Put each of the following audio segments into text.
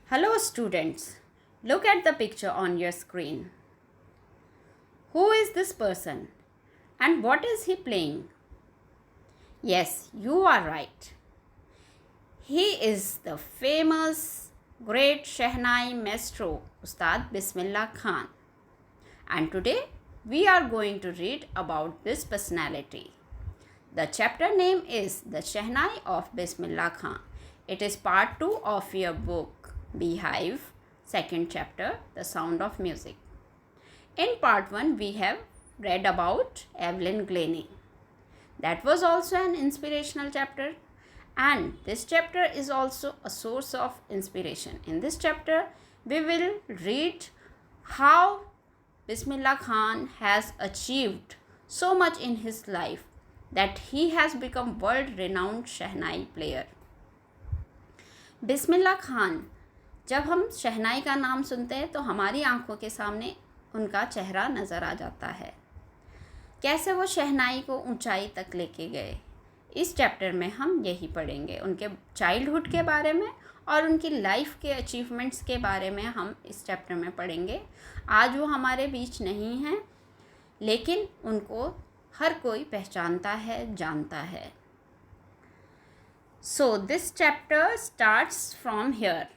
Hello students, look at the picture on your screen. Who is this person and what is he playing? Yes, you are right. He is the famous great Shehnai maestro Ustad Bismillah Khan. And today we are going to read about this personality. The chapter name is The Shehnai of Bismillah Khan. It is part 2 of your book Beehive, second chapter, The Sound of Music. In part 1, we have read about Evelyn Glennie. That was also an inspirational chapter, and this chapter is also a source of inspiration. In this chapter, we will read how Bismillah Khan has achieved so much in his life that he has become world-renowned shehnai player. Bismillah Khan, जब हम शहनाई का नाम सुनते हैं तो हमारी आंखों के सामने उनका चेहरा नज़र आ जाता है। कैसे वो शहनाई को ऊंचाई तक लेके गए, इस चैप्टर में हम यही पढ़ेंगे। उनके चाइल्डहुड के बारे में और उनकी लाइफ के अचीवमेंट्स के बारे में हम इस चैप्टर में पढ़ेंगे। आज वो हमारे बीच नहीं हैं, लेकिन उनको हर कोई पहचानता है, जानता है। So this chapter starts from here.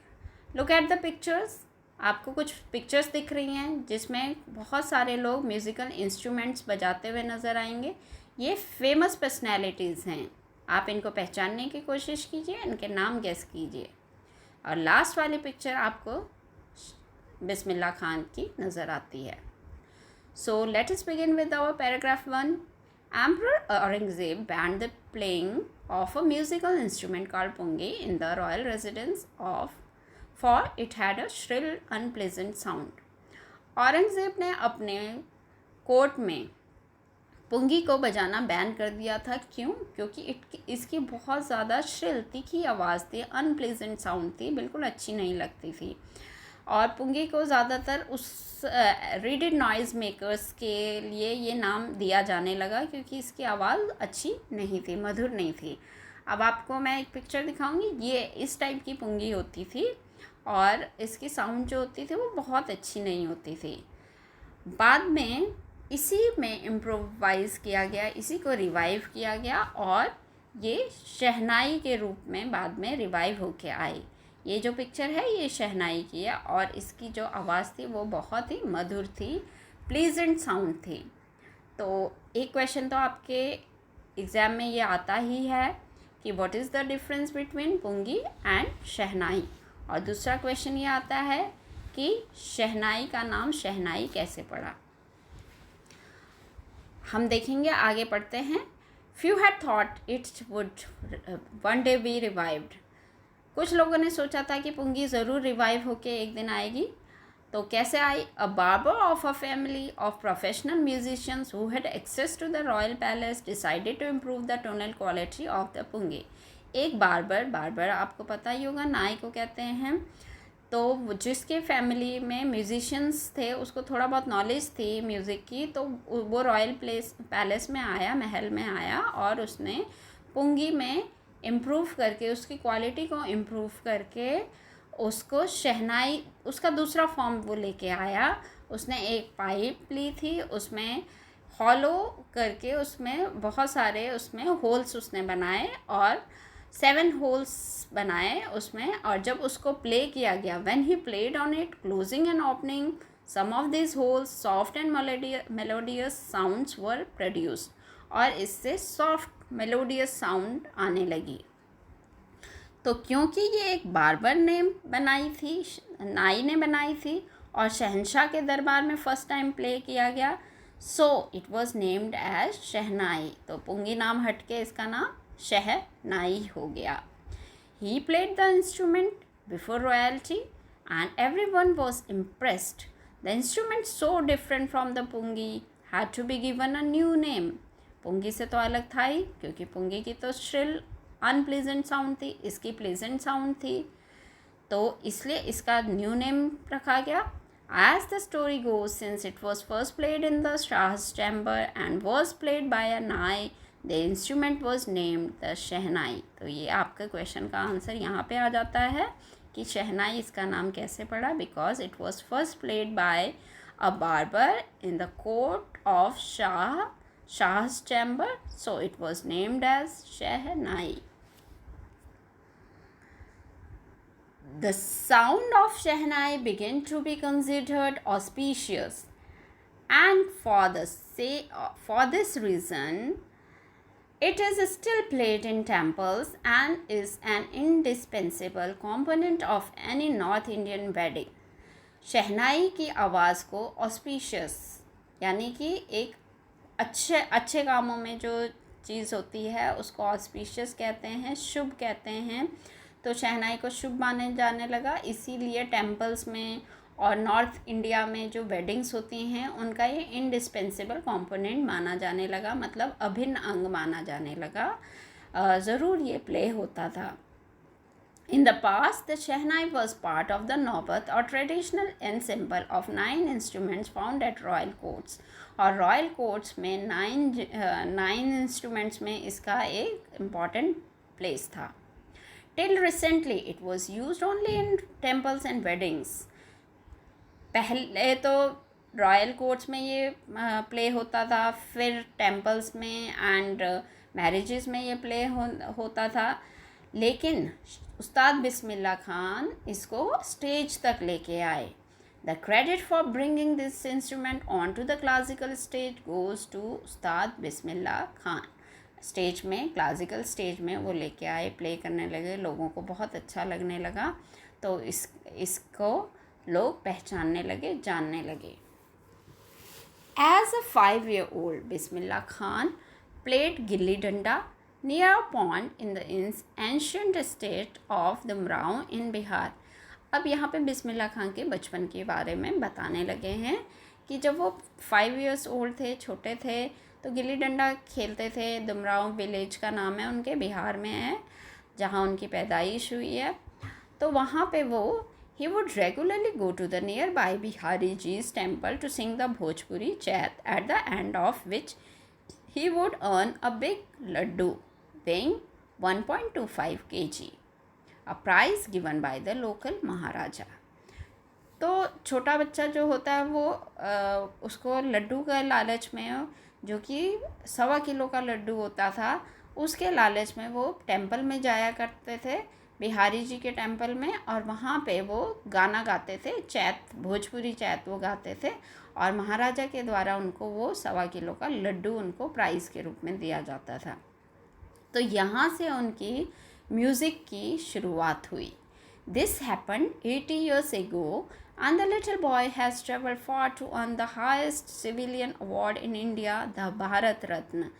Look at the pictures. आपको कुछ पिक्चर्स दिख रही हैं जिसमें बहुत सारे लोग म्यूज़िकल इंस्ट्रूमेंट्स बजाते हुए नज़र आएंगे। ये फेमस पर्सनैलिटीज़ हैं। आप इनको पहचानने की कोशिश कीजिए, इनके नाम गेस कीजिए। और लास्ट वाली पिक्चर आपको बिस्मिल्लाह खान की नज़र आती है। So let us begin with our paragraph 1. Emperor Aurangzeb banned the playing of a musical instrument called pungi in the royal residence for it had a shrill, unpleasant sound. Aurangzeb ने अपने court में पुंगी को बजाना बैन कर दिया था। क्यों? क्योंकि इसकी बहुत ज़्यादा श्रिल, तीखी आवाज़ थी, अनप्लेजेंट साउंड थी, बिल्कुल अच्छी नहीं लगती थी। और पुंगी को ज़्यादातर उस रीडेड नॉइज़ मेकर्स के लिए ये नाम दिया जाने लगा क्योंकि इसकी आवाज़ अच्छी नहीं थी, मधुर नहीं थी। अब आपको मैं एक पिक्चर दिखाऊंगी। ये इस टाइप की पुंगी होती थी और इसकी साउंड जो होती थी वो बहुत अच्छी नहीं होती थी। बाद में इसी में इम्प्रोवाइज़ किया गया, इसी को रिवाइव किया गया और ये शहनाई के रूप में बाद में रिवाइव होके आई। ये जो पिक्चर है ये शहनाई की है और इसकी जो आवाज़ थी वो बहुत ही मधुर थी, प्लीजेंट साउंड थी। तो एक क्वेश्चन तो आपके एग्ज़ाम में ये आता ही है कि what is the difference between pungi and shehnai. और दूसरा क्वेश्चन ये आता है कि शहनाई का नाम शहनाई कैसे पड़ा। हम देखेंगे, आगे पढ़ते हैं। Few had thought it would one day B revived. कुछ लोगों ने सोचा था कि पुंगी ज़रूर रिवाइव होके एक दिन आएगी। तो कैसे आई? A barber of a family of professional musicians who had access to the royal palace decided to improve the tonal quality of the pungi. एक बार्बर आपको पता ही होगा, नाई को कहते हैं। तो जिसके फैमिली में म्यूजिशियंस थे, उसको थोड़ा बहुत नॉलेज थी म्यूज़िक की, तो वो रॉयल पैलेस में आया, महल में आया और उसने पुंगी में इम्प्रूव करके, उसकी क्वालिटी को इम्प्रूव करके उसको शहनाई, उसका दूसरा फॉर्म वो लेके आया। उसने एक पाइप ली थी, उसमें हॉलो करके उसमें बहुत सारे उसमें होल्स उसने बनाए और 7 होल्स बनाए उसमें। और जब उसको प्ले किया गया, when he played on it, closing and opening some of this holes, soft and melodious sounds were produced. और इससे सॉफ्ट मेलोडियस साउंड आने लगी। तो क्योंकि ये एक बार्बर ने बनाई थी, नाई ने बनाई थी और शहंशाह के दरबार में फर्स्ट टाइम प्ले किया गया, so it was named as shehnai. तो पुंगी नाम हटके इसका नाम शहनाई हो गया। He played the instrument before royalty and everyone was impressed. The instrument so different from the pungi had to be given a new name. पुंगी से तो अलग था ही, क्योंकि पुंगी की तो श्रिल अनप्लेजेंट साउंड थी, इसकी प्लेजेंट साउंड थी, तो इसलिए इसका न्यू नेम रखा गया। As the story goes, since it was first played in the shah's chamber and was played by a nai, the instrument was named the shehnai. तो ये आपके क्वेश्चन का आंसर यहाँ पे आ जाता है कि शहनाई इसका नाम कैसे पड़ा, because it was first played by a barber in the court of shah's chamber, so it was named as Shehnai. The sound of Shehnai began to be considered auspicious, and for this reason, it is still played in temples and is an indispensable component of any North Indian wedding. शहनाई की आवाज़ को auspicious यानी कि एक अच्छे कामों में जो चीज़ होती है उसको ऑस्पिशियस कहते हैं, शुभ कहते हैं। तो शहनाई को शुभ माने जाने लगा, इसीलिए टेम्पल्स में और नॉर्थ इंडिया में जो वेडिंग्स होती हैं उनका ये इंडिस्पेंसिबल कंपोनेंट माना जाने लगा, मतलब अभिन्न अंग माना जाने लगा। ज़रूर ये प्ले होता था। In the past, the Shehnai was part of the Naubat or traditional ensemble of 9 instruments found at royal courts. और रॉयल कोर्ट्स में 9 इंस्ट्रूमेंट्स में इसका एक इम्पॉर्टेंट प्लेस था। Till recently it was use only in temples and weddings. पहले तो royal courts में ये प्ले होता था, फिर टेम्पल्स में एंड मैरिजेस में ये प्ले होता था, लेकिन उस्ताद बिस्मिल्लाह खान इसको स्टेज तक लेके आए। The credit for bringing this instrument on to the classical stage goes to Ustad Bismillah Khan. Stage में, क्लासिकल स्टेज में वो लेके आए, प्ले करने लगे, लोगों को बहुत अच्छा लगने लगा, तो इसको लोग पहचानने लगे, जानने लगे। As a 5-year-old, Bismillah Khan played gilli डंडा near a pond in the ancient state of Dumrao in Bihar. अब यहाँ पे बिस्मिल्लाह खान के बचपन के बारे में बताने लगे हैं कि जब वो 5 years old थे, छोटे थे, तो गिल्ली डंडा खेलते थे। दुमराव विलेज का नाम है उनके, बिहार में है, जहाँ उनकी पैदाइश हुई है। तो वहाँ पे वो he would regularly go to the nearby Bihari Ji's temple to sing the Bhojpuri Chat, at the end of which he would earn a big laddu weighing 1.25 kg, a prize given by the local महाराजा। तो छोटा बच्चा जो होता है वो उसको लड्डू का लालच में, जो कि 1.25 किलो का लड्डू होता था, उसके लालच में वो टेम्पल में जाया करते थे, बिहारी जी के टेम्पल में, और वहाँ पे वो गाना गाते थे, चैत, भोजपुरी चैत वो गाते थे, और महाराजा के द्वारा उनको वो 1.25 किलो का लड्डू उनको प्राइज़ के रूप में दिया जाता था। तो यहाँ से उनकी म्यूज़िक की शुरुआत हुई। This happened 80 years ago and the little boy has traveled far to earn the highest civilian award in India, the Bharat Ratna.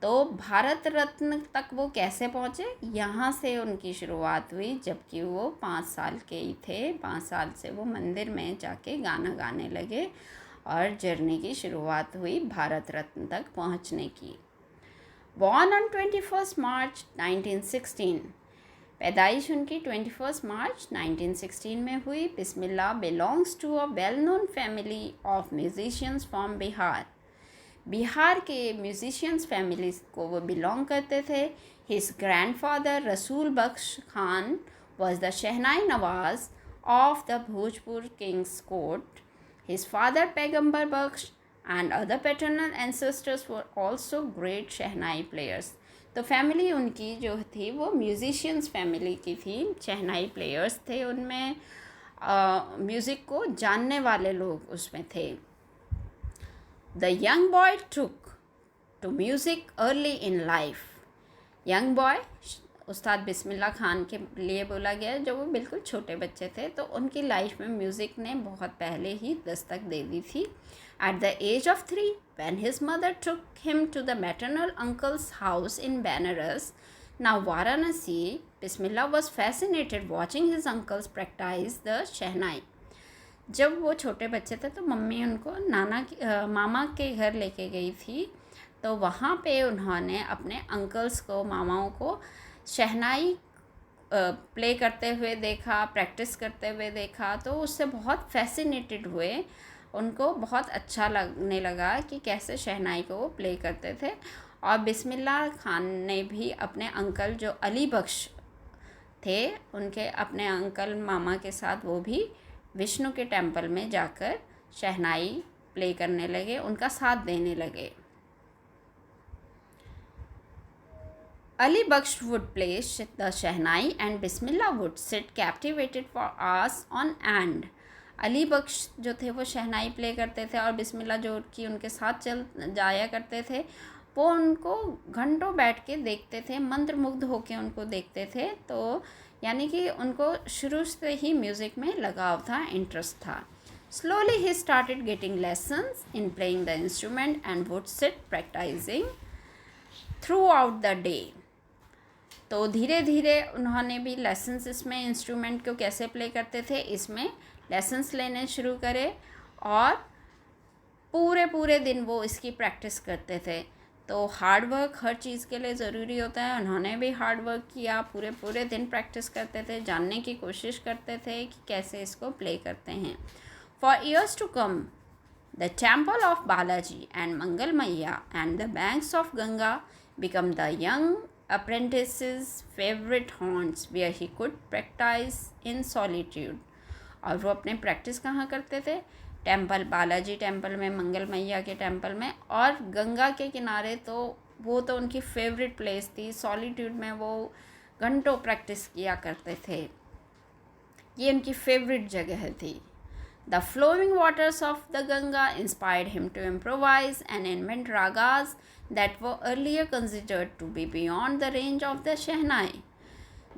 तो भारत रत्न तक वो कैसे पहुँचे? यहाँ से उनकी शुरुआत हुई, जबकि वो 5 साल के ही थे। 5 साल से वो मंदिर में जाके गाना गाने लगे और जर्नी की शुरुआत हुई भारत रत्न तक पहुँचने की। Born on 21st March 1916, पैदाइश उनकी 21 मार्च 1916 में हुई। Bismillah belongs to a well known family of musicians from Bihar. Bihar के म्यूजिशियंस फैमिली को वो बिलोंग करते थे। His grandfather Rasool Bakhsh Khan was the shehnai nawaz of the Bhojpur king's court. His father Paigambar Bakhsh and other paternal ancestors were also great shehnai players। तो फैमिली उनकी जो थी वो म्यूजिशियंस फैमिली की थी, शहनाई प्लेयर्स थे, उनमें म्यूज़िक को जानने वाले लोग उसमें थे। The young boy took to music early in life. Young boy Ustad Bismillah Khan के लिए बोला गया, जो वो बिल्कुल छोटे बच्चे थे, तो उनकी लाइफ में म्यूज़िक ने बहुत पहले ही दस्तक दे दी थी। At the age of 3, when his mother took him to the maternal uncle's house in Banaras, now Varanasi, Bismillah was fascinated watching his uncles practice the शहनाई। जब वो छोटे बच्चे थे तो मम्मी उनको मामा के घर लेके गई थी, तो वहाँ पे उन्होंने अपने अंकल्स को, मामाओं को शहनाई प्ले करते हुए देखा, प्रैक्टिस करते हुए देखा, तो उससे बहुत फैसिनेटेड हुए। उनको बहुत अच्छा लगने लगा कि कैसे शहनाई को वो प्ले करते थे। और बिस्मिल्लाह खान ने भी अपने अंकल जो अली बख्श थे उनके अपने अंकल मामा के साथ, वो भी विष्णु के टेम्पल में जाकर शहनाई प्ले करने लगे, उनका साथ देने लगे। Ali Baksh would play the Shehnai and Bismillah would sit captivated for hours on end. Ali बख्श जो थे वो शहनाई प्ले करते थे और बिस्मिल्लाह जो कि उनके साथ चल जाया करते थे, वो उनको घंटों बैठ के देखते थे, मंत्रमुग्ध होके उनको देखते थे। तो यानी कि उनको शुरू से ही म्यूज़िक में लगाव था, इंटरेस्ट था। Slowly he started getting lessons in playing the instrument and would sit practicing throughout the day. तो धीरे धीरे उन्होंने भी लेसन्स इसमें इंस्ट्रूमेंट को कैसे प्ले करते थे इसमें लेसन्स लेने शुरू करे और पूरे दिन वो इसकी प्रैक्टिस करते थे। तो हार्ड वर्क हर चीज़ के लिए ज़रूरी होता है। उन्होंने भी हार्ड वर्क किया, पूरे दिन प्रैक्टिस करते थे, जानने की कोशिश करते थे कि कैसे इसको प्ले करते हैं। For years to come the temple of Balaji and Mangal Maiya and the banks of Ganga become the young apprentice's favorite haunts where he could practice in solitude। और वो अपने प्रैक्टिस कहाँ करते थे? टेम्पल, बालाजी टेम्पल में, मंगल मैया के टेम्पल में और गंगा के किनारे। तो वो तो उनकी फेवरेट प्लेस थी, सॉलिट्यूड में वो घंटों प्रैक्टिस किया करते थे, ये उनकी फेवरेट जगह थी। The flowing waters of the Ganga inspired him to improvise and invent ragas that were earlier considered to be beyond the range of the Shehnai।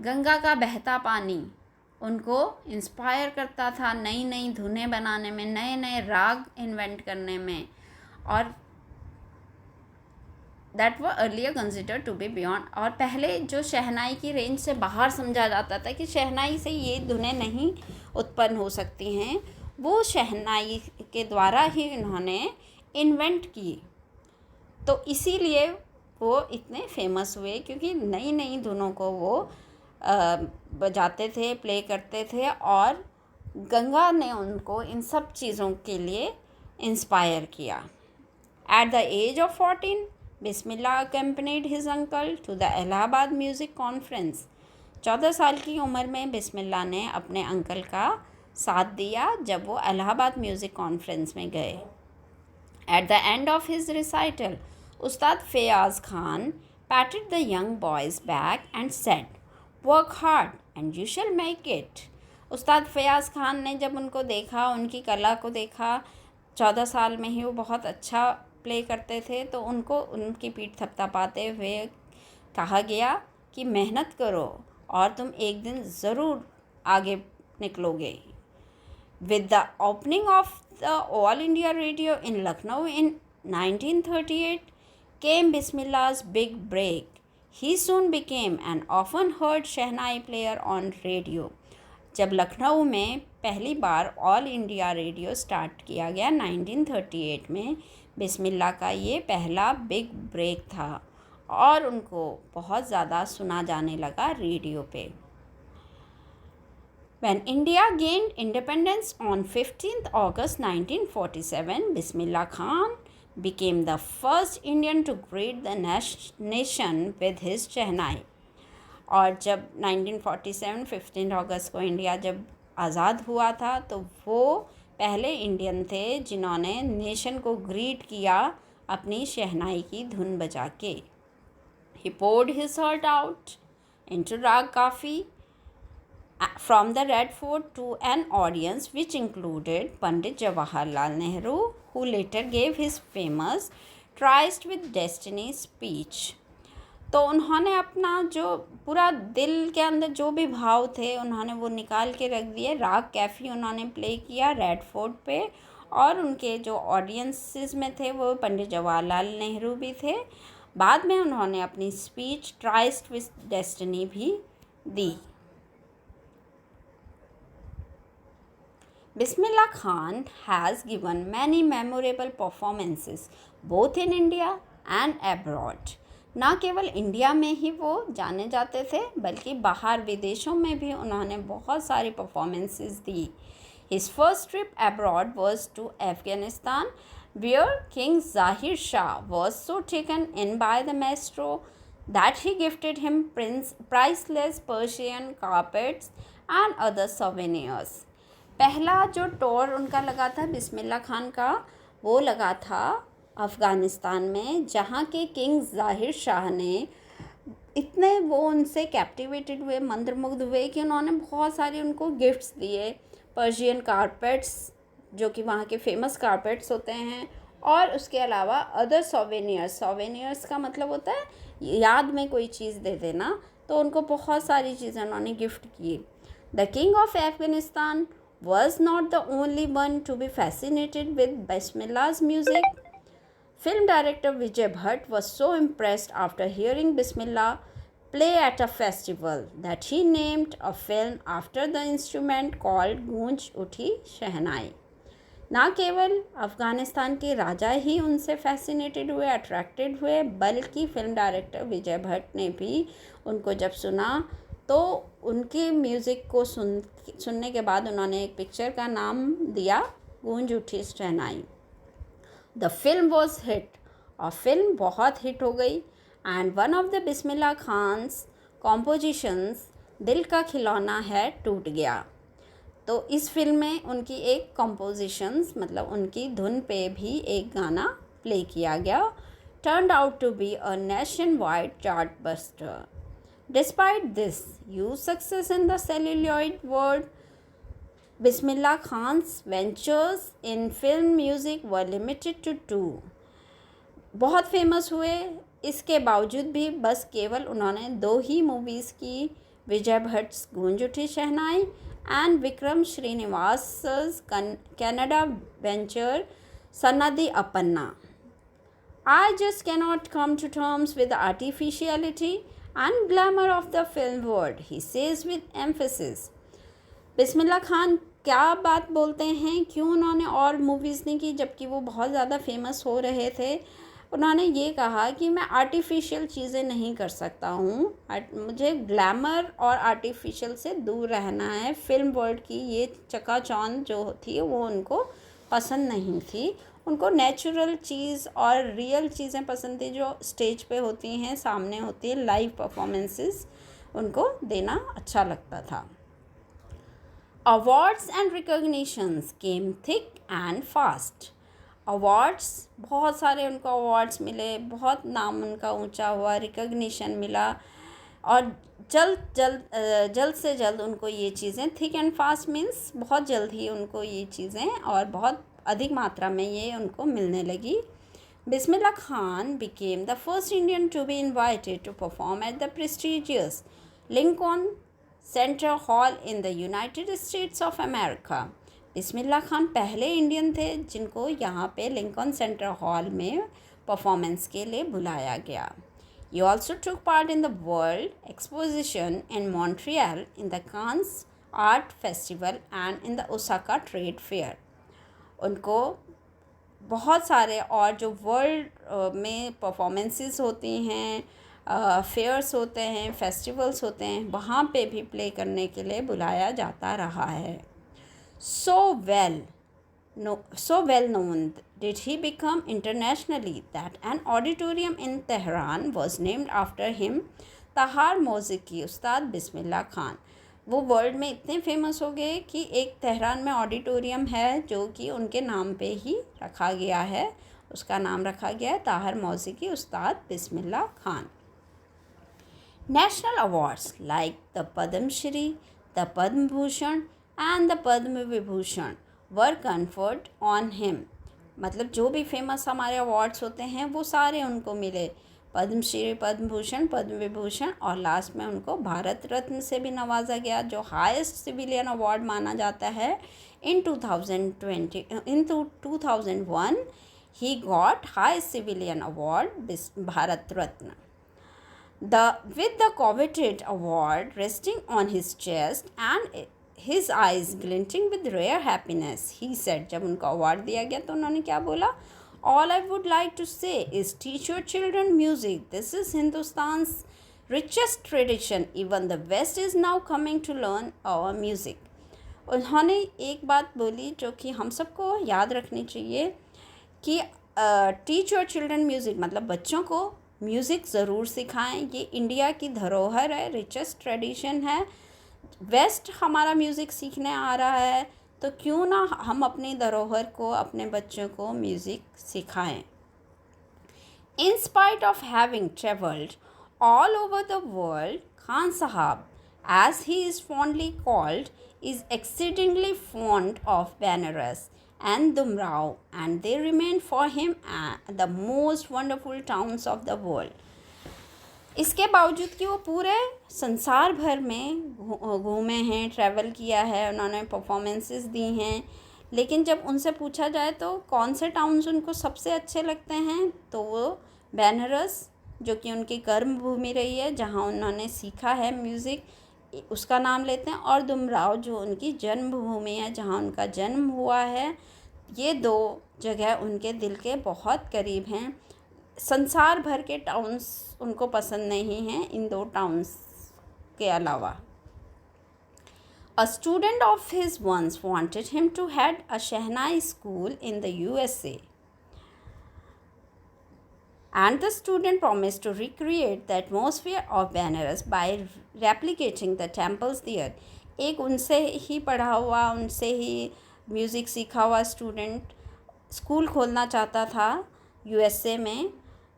Ganga का बहता पानी उनको इंस्पायर करता था नई नई धुनें बनाने में, नए नए राग इन्वेंट करने में, और that were earlier consider to be beyond. और पहले जो शहनाई की रेंज से बाहर समझा जाता था कि शहनाई से ये धुनें नहीं उत्पन्न हो सकती हैं, वो शहनाई के द्वारा ही इन्होंने इन्वेंट की। तो इसीलिए वो इतने फेमस हुए, क्योंकि नई नई धुनों को वो बजाते थे, प्ले करते थे, और गंगा ने उनको इन सब चीज़ों के लिए इंस्पायर किया। At the age of 14 Bismillah accompanied his uncle to the Allahabad music conference. 14 साल की उम्र में बिस्मिल्लाह ने अपने अंकल का साथ दिया जब वो इलाहाबाद म्यूज़िक कॉन्फ्रेंस में गए। At the end of his recital Ustad Fayaz Khan patted the young boys back and said, work hard and you shall make it. Ustad Fayaz Khan ने जब उनको देखा, उनकी कला को देखा, 14 साल में ही वो बहुत अच्छा प्ले करते थे, तो उनको उनकी पीठ थपथपाते हुए कहा गया कि मेहनत करो और तुम एक दिन ज़रूर आगे निकलोगे। With the opening of the All India Radio in Lucknow in 1938 came Bismillah's big break. He soon became an often heard Shehnai player on radio. जब लखनऊ में पहली बार ऑल इंडिया रेडियो स्टार्ट किया गया 1938 में, बिस्मिल्लाह का ये पहला बिग ब्रेक था और उनको बहुत ज़्यादा सुना जाने लगा रेडियो पे। When India gained independence on 15th August 1947, Bismillah Khan became the first Indian to greet the nation with his Shehnai। और जब 1947 15 अगस्त को इंडिया जब आज़ाद हुआ था, तो वो पहले इंडियन थे जिन्होंने नेशन को ग्रीट किया अपनी शहनाई की धुन बजा के। He poured his heart out into Rag Kafi from the Red Fort to an audience which included Pandit Jawaharlal Nehru, who later gave his famous Tryst with Destiny speech। तो उन्होंने अपना जो पूरा दिल के अंदर जो भी भाव थे उन्होंने वो निकाल के रख दिए। राग कैफ़ी उन्होंने प्ले किया रेड फोर्ट पे, और उनके जो ऑडियंसेस में थे वो पंडित जवाहरलाल नेहरू भी थे। बाद में उन्होंने अपनी स्पीच ट्राइस्ट विद डेस्टिनी भी दी। Bismillah Khan has given many memorable performances both in India and abroad। ना केवल इंडिया में ही वो जाने जाते थे, बल्कि बाहर विदेशों में भी उन्होंने बहुत सारी performances the. His first trip abroad was to Afghanistan, where King Zahir Shah was so taken in by the maestro that he gifted him priceless Persian carpets and other souvenirs. पहला जो टूर उनका लगा था बिस्मिल्लाह खान का, वो लगा था अफ़गानिस्तान में, जहाँ के किंग ज़ाहिर शाह ने इतने वो उनसे कैप्टिवेटेड हुए, मंत्रमुग्ध हुए कि उन्होंने बहुत सारे उनको गिफ्ट्स दिए, पर्शियन कारपेट्स जो कि वहाँ के फेमस कारपेट्स होते हैं, और उसके अलावा अदर सोवेनियर्स का मतलब होता है याद में कोई चीज़ दे देना, तो उनको बहुत सारी चीज़ें उन्होंने गिफ्ट की. The king of Afghanistan was not the only one to be fascinated with Bismillah's music. Film director Vijay Bhatt was so impressed after hearing Bismillah play at a festival that he named a film after the instrument called गूंज उठी शहनाई. ना केवल अफ़गानिस्तान के राजा ही उनसे fascinated हुए, attracted हुए, बल्कि film director विजय भट्ट ने भी उनको जब सुना तो उनके म्यूज़िक को सुनने के बाद उन्होंने एक पिक्चर का नाम दिया Goonj Uthi Shehnai. The film was hit, और फिल्म बहुत हिट हो गई. And one of the Bismillah Khan's compositions Dil Ka खिलौना है टूट गया. तो इस फिल्म में उनकी एक कॉम्पोजिशंस मतलब उनकी धुन पे भी एक गाना प्ले किया गया. Turned out to be a nationwide chart buster. Despite this huge success in the celluloid world, Bismillah Khan's ventures in film music were limited to 2. बहुत फेमस हुए, इसके बावजूद भी बस केवल उन्होंने 2 ही मूवीज़ की, विजय Bhatt Goonj Uthi Shehnai and Vikram Srinivas Kannada venture Sanaadi Appanna. I just cannot come to terms with the artificiality and glamour of the film world, he says with emphasis. Bismillah Khan क्या बात बोलते हैं, क्यों उन्होंने और मूवीज़ नहीं की जबकि वो बहुत ज़्यादा फेमस हो रहे थे. उन्होंने ये कहा कि मैं आर्टिफिशियल चीज़ें नहीं कर सकता हूँ, मुझे ग्लैमर और आर्टिफिशियल से दूर रहना है. फिल्म वर्ल्ड की ये चकाचौंध जो थी वो उनको पसंद नहीं थी. उनको नेचुरल चीज़ और रियल चीज़ें पसंद थी जो स्टेज पे होती हैं, सामने होती है, लाइव परफॉर्मेंसेस उनको देना अच्छा लगता था. Awards and recognitions came thick and fast. Awards, बहुत सारे उनको अवार्ड्स मिले, बहुत नाम उनका ऊंचा हुआ, रिकॉग्निशन मिला, और जल्द से जल्द उनको ये चीज़ें, थिक एंड फास्ट मीन्स बहुत जल्द ही उनको ये चीज़ें और बहुत अधिक मात्रा में ये उनको मिलने लगी. Bismillah Khan became the first Indian to be invited to perform at the prestigious Lincoln Center Hall in the United States of America. Bismillah Khan पहले इंडियन थे जिनको यहाँ पे लिंकन सेंटर हॉल में परफॉर्मेंस के लिए बुलाया गया. He also took part in the World Exposition in Montreal, in the Cannes Art Festival and in the Osaka Trade Fair. उनको बहुत सारे और जो वर्ल्ड में परफॉर्मेंसेस होती हैं, फेयर्स होते हैं, फेस्टिवल्स होते हैं, वहाँ पे भी प्ले करने के लिए बुलाया जाता रहा है. So well known did he become internationally that an auditorium in Tehran was named after him, तहार मौसीकी उस्ताद बिस्मिल्लाह खान. वो वर्ल्ड में इतने फेमस हो गए कि एक तेहरान में ऑडिटोरियम है जो कि उनके नाम पे ही रखा गया है, उसका नाम रखा गया है ताहर मौसीकी Ustad Bismillah Khan. National awards like the Padma Shri, the Padma Bhushan and the Padma Vibhushan were conferred on him. मतलब जो भी फेमस हमारे अवार्ड्स होते हैं वो सारे उनको मिले, पद्मश्री, पद्म भूषण, पद्म विभूषण, और लास्ट में उनको भारत रत्न से भी नवाजा गया जो हाईएस्ट सिविलियन अवार्ड माना जाता है. इन 2001 he got highest civilian award Bharat Ratna. With the coveted award resting on his chest and his eyes glinting with rare happiness, he said. जब उनको अवार्ड दिया गया तो उन्होंने क्या बोला? All I would like to say is teach your children music. This is Hindustan's richest tradition. Even the West is now coming to learn our music. उन्होंने एक बात बोली जो कि हम सबको याद रखनी चाहिए कि टीच योर चिल्ड्रन म्यूज़िक, मतलब बच्चों को म्यूज़िक ज़रूर सिखाएं। ये इंडिया की धरोहर है, रिचेस्ट ट्रेडिशन है। वेस्ट हमारा म्यूज़िक सीखने आ रहा है, तो क्यों ना हम अपनी धरोहर को, अपने बच्चों को म्यूज़िक सिखाएं। In spite of having traveled all over the world, Khan Sahab, as he is fondly called, is exceedingly fond of Banaras and Dumrao, and they remain for him the most wonderful towns of the world. इसके बावजूद कि वो पूरे संसार भर में घूमे हैं, ट्रैवल किया है, उन्होंने परफॉर्मेंसेस दी हैं, लेकिन जब उनसे पूछा जाए तो कौन से टाउन्स उनको सबसे अच्छे लगते हैं, तो वो बनारस, जो कि उनकी कर्म भूमि रही है, जहाँ उन्होंने सीखा है म्यूज़िक, उसका नाम लेते हैं, और दुमराव, जो उनकी जन्मभूमि है, जहाँ उनका जन्म हुआ है। ये दो जगह उनके दिल के बहुत करीब हैं। संसार भर के टाउन्स उनको पसंद नहीं हैं इन दो टाउन्स के अलावा। A student of his once wanted him to head a Shehnai school in the USA, and the student promised to recreate the atmosphere of Banaras by replicating the temples there. एक उनसे ही पढ़ा हुआ, उनसे ही music सीखा हुआ student school खोलना चाहता था यूएसए में,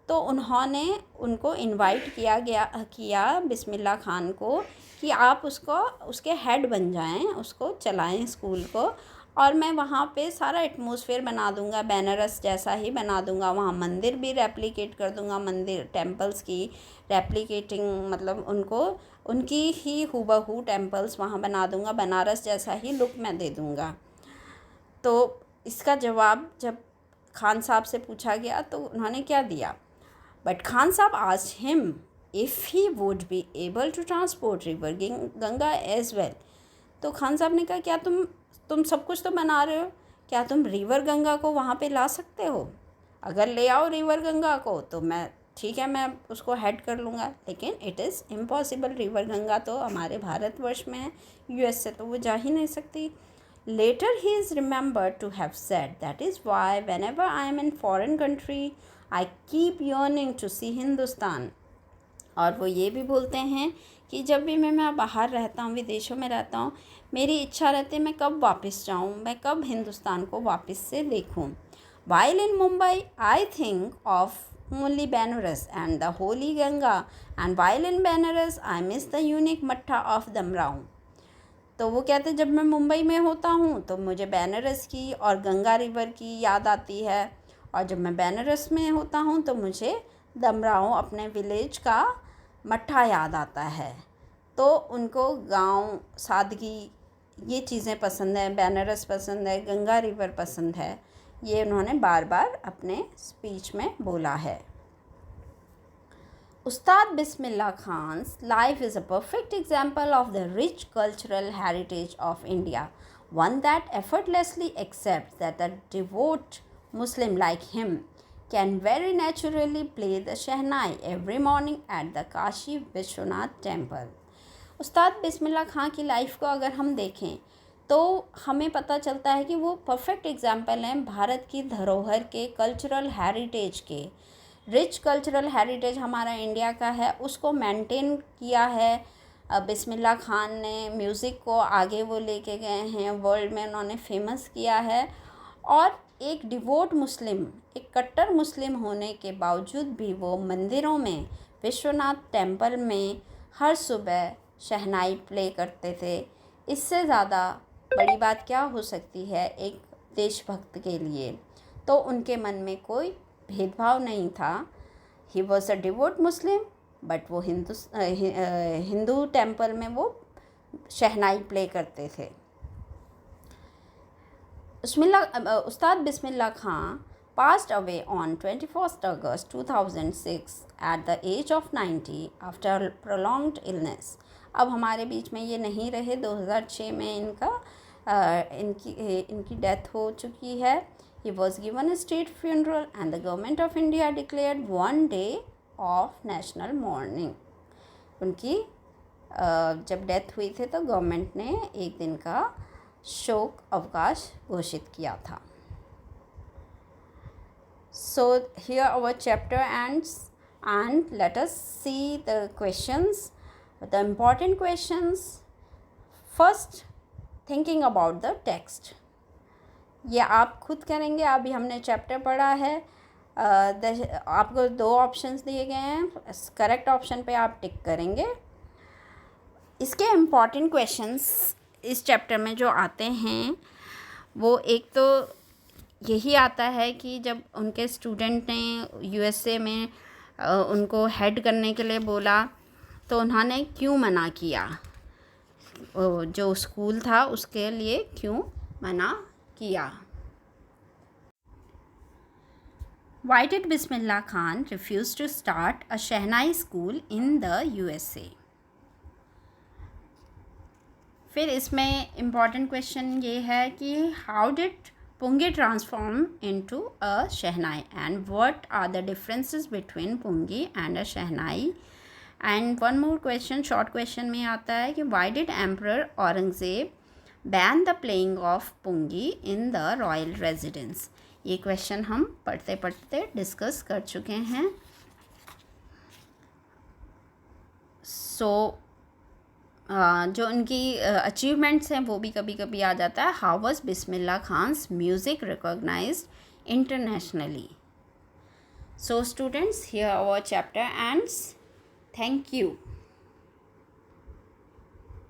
तो उन्होंने उनको इनवाइट किया बिस्मिल्लाह खान को कि आप उसके हेड बन जाएं, उसको चलाएं स्कूल को, और मैं वहाँ पे सारा एटमॉस्फेयर बना दूँगा, बनारस जैसा ही बना दूँगा, वहाँ मंदिर भी रेप्लिकेट कर दूँगा, मंदिर टेम्पल्स की रेप्लिकेटिंग, मतलब उनकी ही हूबहू टेम्पल्स वहाँ बना दूँगा, बनारस जैसा ही लुक मैं दे दूँगा। तो इसका जवाब जब खान साहब से पूछा गया तो उन्होंने क्या दिया? But Khan Sahab asked him if he would be able to transport river Ganga as well. तो खान साहब ने कहा, क्या तुम सब कुछ तो बना रहे हो, क्या तुम रिवर गंगा को वहाँ पे ला सकते हो? अगर ले आओ रिवर गंगा को तो मैं ठीक है, मैं उसको हेड कर लूँगा, लेकिन it is impossible. River Ganga तो हमारे भारतवर्ष में है, यूएस से तो वो जा ही नहीं सकती। Later he is remembered to have said, that is why whenever I am in foreign country, I keep yearning to see Hindustan. और वो ये भी बोलते हैं कि जब भी मैं बाहर रहता हूँ, विदेशों में रहता हूँ, मेरी इच्छा रहती है मैं कब वापस जाऊँ, मैं कब हिंदुस्तान को वापस से देखूँ। While in Mumbai, I think of only Banaras and the holy Ganga, and while in Banaras, I miss the unique matta of Damrao. तो वो कहते जब मैं मुंबई में होता हूँ तो मुझे बनारस की और गंगा रिवर की याद आती है, और जब मैं बनारस में होता हूँ तो मुझे दमराव, अपने विलेज का मट्ठा याद आता है। तो उनको गांव, सादगी, ये चीज़ें पसंद है, बनारस पसंद है, गंगा रिवर पसंद है। ये उन्होंने बार बार अपने स्पीच में बोला है। Ustad Bismillah Khan's life is a perfect example of the rich cultural heritage of India, one that effortlessly accepts that a devout Muslim like him can very naturally play the Shehnai every morning at the Kashi Vishwanath temple. उस्ताद बिस्मिल्लाह खां की life को अगर हम देखें तो हमें पता चलता है कि वो परफेक्ट एग्जाम्पल हैं भारत की धरोहर के, कल्चरल हेरिटेज के। रिच कल्चरल हेरिटेज हमारा इंडिया का है, उसको मेंटेन किया है बिस्मिल्लाह खान ने। म्यूज़िक को आगे वो लेके गए हैं, वर्ल्ड में उन्होंने फेमस किया है। और एक डिवोट मुस्लिम, एक कट्टर मुस्लिम होने के बावजूद भी वो मंदिरों में, विश्वनाथ टेम्पल में हर सुबह शहनाई प्ले करते थे। इससे ज़्यादा बड़ी बात क्या हो सकती है एक देशभक्त के लिए? तो उनके मन में कोई भेदभाव नहीं था। He was a devote Muslim, but वो हिंदू टेम्पल में वो शहनाई प्ले करते थे। उस्ताद बिस्मिल्लाह खां passed away on 21st August 2006 at the age of 90 after prolonged illness. अब हमारे बीच में ये नहीं रहे। 2006 में इनकी डेथ हो चुकी है। He was given a state funeral and the government of India declared one day of national mourning. उनकी जब डेथ हुई थी तो गवर्नमेंट ने एक दिन का शोक अवकाश घोषित किया था। So here our chapter ends. and let us see the questions, the important questions. First, thinking about the text. ये आप खुद करेंगे. अभी हमने चैप्टर पढ़ा है. आपको 2 ऑप्शंस दिए गए हैं. करेक्ट ऑप्शन पे आप टिक करेंगे. इसके इम्पॉर्टेंट क्वेश्चंस इस चैप्टर में जो आते हैं वो एक तो यही आता है कि जब उनके स्टूडेंट ने यूएसए में उनको हेड करने के लिए बोला तो उन्होंने क्यों मना किया, जो स्कूल था उसके लिए क्यों मना किया. Why did Bismillah Khan refuse to start a Shehnai school in the USA? फिर इसमें इम्पॉर्टेंट क्वेश्चन ये है कि how did pungi transform into a shehnai and what are the differences between pungi and a shehnai. And one more question short question में आता है कि why did emperor Aurangzeb ban the playing of pungi in the royal residence. ये question हम पढ़ते पढ़ते discuss कर चुके हैं. सो जो उनकी अचीवमेंट्स हैं वो भी कभी कभी आ जाता है. How was Bismillah Khan's music recognised internationally. So students, here our chapter ends. Thank you.